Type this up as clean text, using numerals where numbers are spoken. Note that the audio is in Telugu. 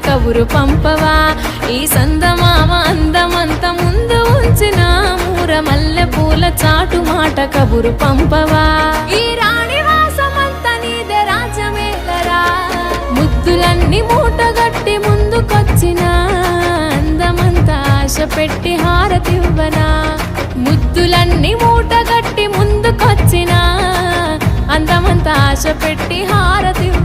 కబురు పంపవా ఈ సందమామ అందమంత ముందు ఉంచిన మూర మల్లె పూల చాటు మాట కబురు పంపవా ఈ రాణి వాసమంత నీదే రాజ్యమేలరా ముద్దులన్నీ మూటగట్టి ముందుకొచ్చిన అందమంత ఆశ పెట్టి హారతివ్వనా ముద్దులన్నీ మూటగట్టి ముందుకొచ్చిన అందమంత ఆశ పెట్టి హారతివ్వనా